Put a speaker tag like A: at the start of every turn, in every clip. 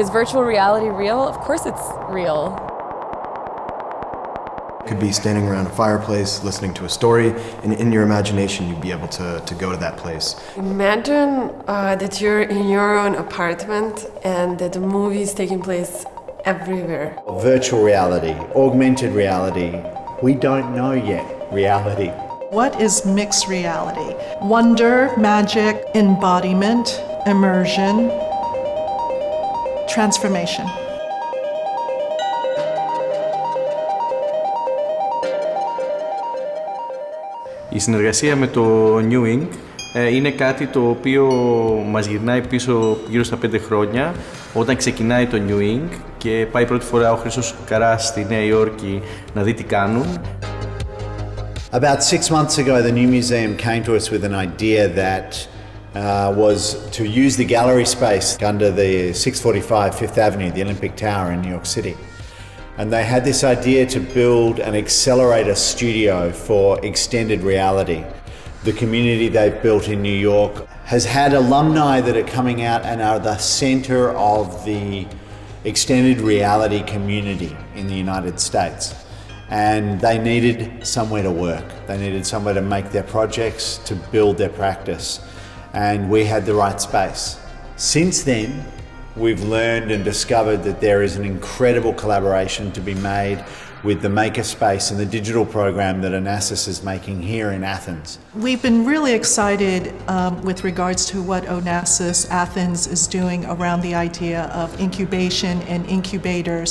A: Is virtual reality real? Of course it's real.
B: Could be standing around a fireplace, listening to a story, and in your imagination you'd be able to go to that place.
C: Imagine that you're in your own apartment and that the movie is taking place everywhere.
D: Virtual reality, augmented reality, we don't know yet reality.
E: What is mixed reality? Wonder, magic, embodiment, immersion, transformation.
F: Η συνεργασία με το New Ink είναι κάτι το οποίο μας γυρνάει πίσω γύρω στα 5 χρόνια, όταν ξεκινάει το New Ink και πάει πρώτη φορά ο Χρήστος Καράς στη Νέα Υόρκη να δει τι κάνουν.
D: About 6 months ago, the New Museum came to us with an idea that was to use the gallery space under the 645 Fifth Avenue, the Olympic Tower in New York City. And they had this idea to build an accelerator studio for extended reality. The community they've built in New York has had alumni that are coming out and are the center of the extended reality community in the United States. And they needed somewhere to work. They needed somewhere to make their projects, to build their practice. And we had the right space. Since then, we've learned and discovered that there is an incredible collaboration to be made with the Makerspace and the digital program that Onassis is making here in Athens.
E: We've been really excited with regards to what Onassis Athens is doing around the idea of incubation and incubators.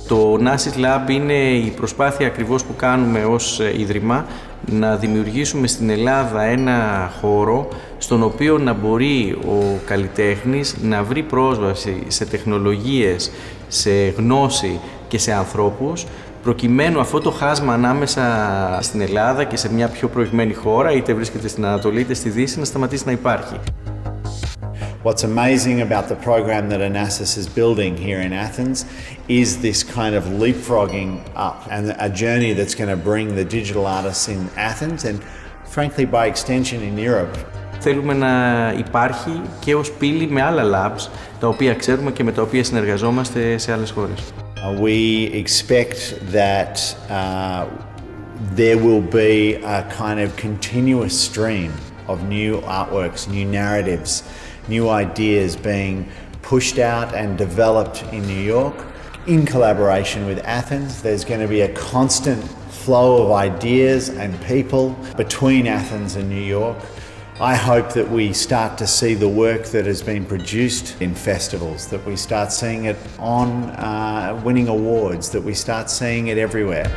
F: Το Onassis Lab είναι η προσπάθεια ακριβώς που κάνουμε ως Ίδρυμα να δημιουργήσουμε στην Ελλάδα ένα χώρο στον οποίο να μπορεί ο καλλιτέχνης να βρει πρόσβαση σε τεχνολογίες, σε γνώση και σε ανθρώπους, προκειμένου αυτό το χάσμα ανάμεσα στην Ελλάδα και σε μια πιο προηγμένη χώρα, είτε βρίσκεται στην Ανατολή είτε στη Δύση, να σταματήσει να υπάρχει.
D: What's amazing about the program that Onassis is building here in Athens is this kind of leapfrogging up and a journey that's going to bring the digital artists in Athens and frankly by extension in Europe.
F: Θέλουμε να υπάρχει και ως πύλη με άλλα labs, τα οποία ξέρουμε και με τα οποία συνεργαζόμαστε σε άλλες χώρες.
D: We expect that there will be a kind of continuous stream of new artworks, new narratives, new ideas being pushed out and developed in New York in collaboration with Athens. There's going to be a constant flow of ideas and people between Athens and New York. I hope that we start to see the work that has been produced in festivals, that we start seeing it on winning awards, that we start seeing it everywhere.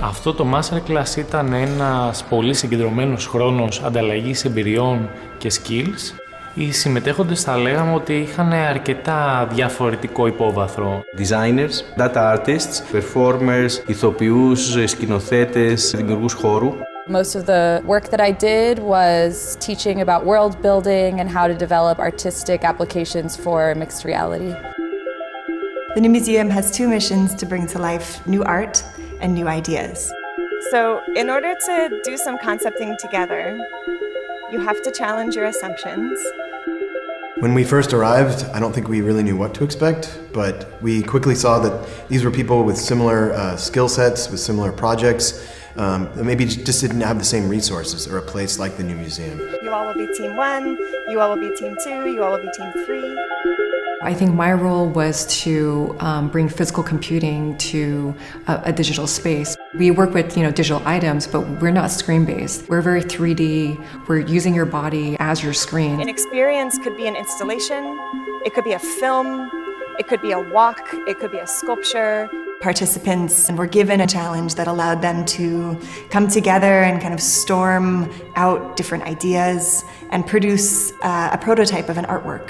G: Αυτό το Masterclass ήταν ένας πολύ συγκεντρωμένος χρόνος ανταλλαγής εμπειριών και skills. Οι συμμετέχοντες θα λέγαμε ότι είχαν αρκετά διαφορετικό υπόβαθρο.
F: Designers, data artists, performers, ηθοποιούς, σκηνοθέτες, δημιουργούς χώρου.
A: Most of the work that I did was teaching about world building and how to develop artistic applications for mixed reality.
H: The New Museum has two missions to bring to life new art and new ideas.
I: So, in order to do some concepting together, you have to challenge your assumptions.
B: When we first arrived, I don't think we really knew what to expect, but we quickly saw that these were people with similar skill sets, with similar projects, that maybe just didn't have the same resources or a place like the New Museum.
I: You all will be team 1, you all will be team 2, you all will be team 3.
J: I think my role was to bring physical computing to a digital space. We work with, digital items, but we're not screen-based. We're very 3D. We're using your body as your screen.
I: An experience could be an installation, it could be a film, it could be a walk, it could be a sculpture.
H: Participants were given a challenge that allowed them to come together and kind of storm out different ideas and produce a prototype of an artwork.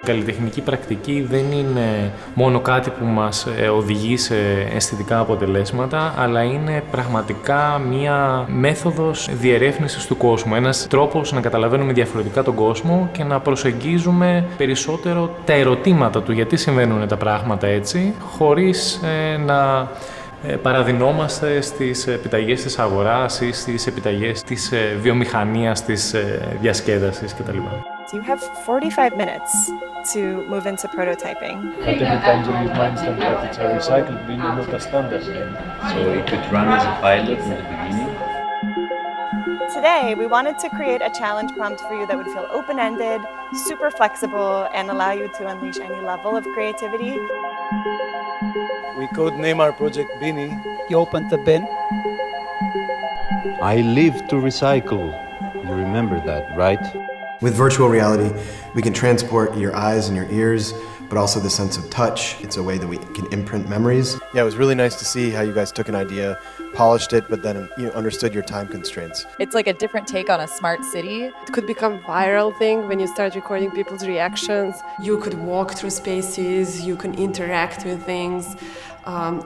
G: Η καλλιτεχνική πρακτική δεν είναι μόνο κάτι που μας οδηγεί σε αισθητικά αποτελέσματα, αλλά είναι πραγματικά μία μέθοδος διερεύνησης του κόσμου. Ένας τρόπος να καταλαβαίνουμε διαφορετικά τον κόσμο και να προσεγγίζουμε περισσότερο τα ερωτήματα του γιατί συμβαίνουν τα πράγματα έτσι, χωρίς να παραδεινόμαστε στις επιταγές της αγοράς ή στις επιταγές της βιομηχανίας, της διασκέδασης κτλ.
I: You have 45 minutes to move into prototyping.
K: But every time you remind them that it's a recycled bin and not a standard bin.
L: So it could run as a pilot in the beginning.
I: Today, we wanted to create a challenge prompt for you that would feel open-ended, super flexible, and allow you to unleash any level of creativity.
K: We could name our project Beanie.
M: You opened the bin.
L: I live to recycle. You remember that, right?
B: With virtual reality, we can transport your eyes and your ears, but also the sense of touch. It's a way that we can imprint memories. Yeah, it was really nice to see how you guys took an idea, polished it, but then understood your time constraints.
A: It's like a different take on a smart city.
C: It could become a viral thing when you start recording people's reactions. You could walk through spaces, you can interact with things.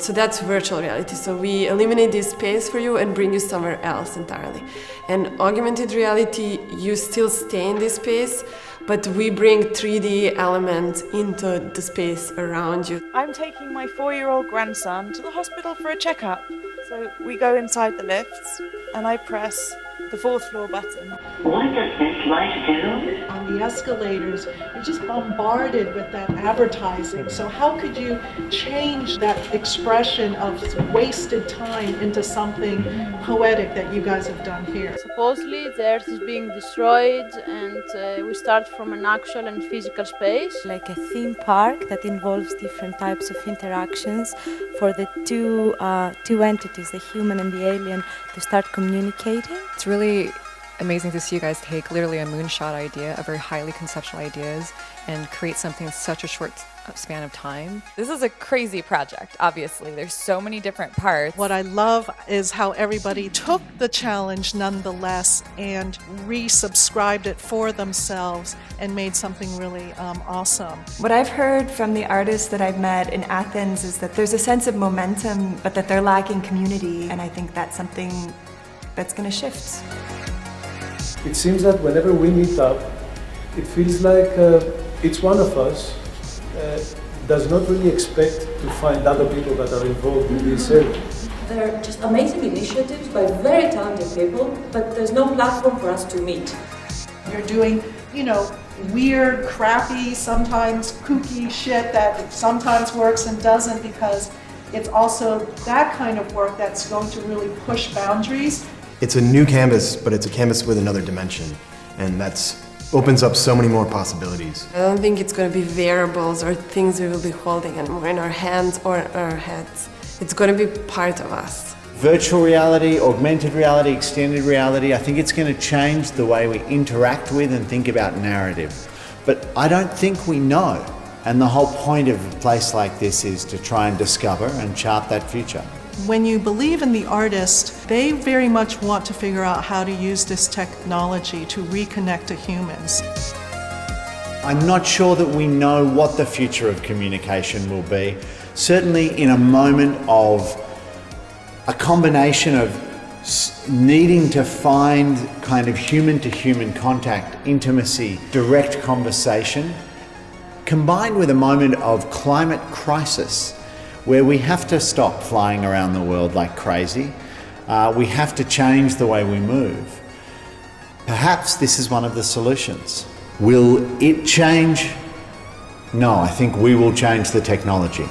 C: So that's virtual reality. So we eliminate this space for you and bring you somewhere else entirely. And augmented reality, you still stay in this space, but we bring 3D elements into the space around you.
I: I'm taking my 4-year-old grandson to the hospital for a checkup. So we go inside the lifts and I press the 4th floor button.
N: What does this light do?
E: On the escalators, you're just bombarded with that advertising. So how could you change that expression of wasted time into something poetic that you guys have done here?
O: Supposedly the earth is being destroyed and we start from an actual and physical space.
P: Like a theme park that involves different types of interactions for the two entities, the human and the alien, to start communicating.
J: It's really amazing to see you guys take literally a moonshot idea, a very highly conceptual ideas, and create something in such a short span of time.
A: This is a crazy project, obviously. There's so many different parts.
E: What I love is how everybody took the challenge nonetheless and resubscribed it for themselves and made something really awesome.
H: What I've heard from the artists that I've met in Athens is that there's a sense of momentum, but that they're lacking community, and I think that's something that's going to shift.
K: It seems that whenever we meet up, it feels like each one of us does not really expect to find other people that are involved in this area.
Q: They're just amazing initiatives by very talented people, but there's no platform for us to meet.
E: You're doing, weird, crappy, sometimes kooky shit that sometimes works and doesn't, because it's also that kind of work that's going to really push boundaries.
B: It's a new canvas, but it's a canvas with another dimension, and that's opens up so many more possibilities.
C: I don't think it's going to be variables or things we will be holding anymore in our hands or our heads. It's going to be part of us.
D: Virtual reality, augmented reality, extended reality, I think it's going to change the way we interact with and think about narrative. But I don't think we know. And the whole point of a place like this is to try and discover and chart that future.
E: When you believe in the artist, they very much want to figure out how to use this technology to reconnect to humans.
D: I'm not sure that we know what the future of communication will be. Certainly in a moment of a combination of needing to find kind of human-to-human contact, intimacy, direct conversation, combined with a moment of climate crisis, where we have to stop flying around the world like crazy. We have to change the way we move. Perhaps this is one of the solutions. Will it change? No, I think we will change the technology.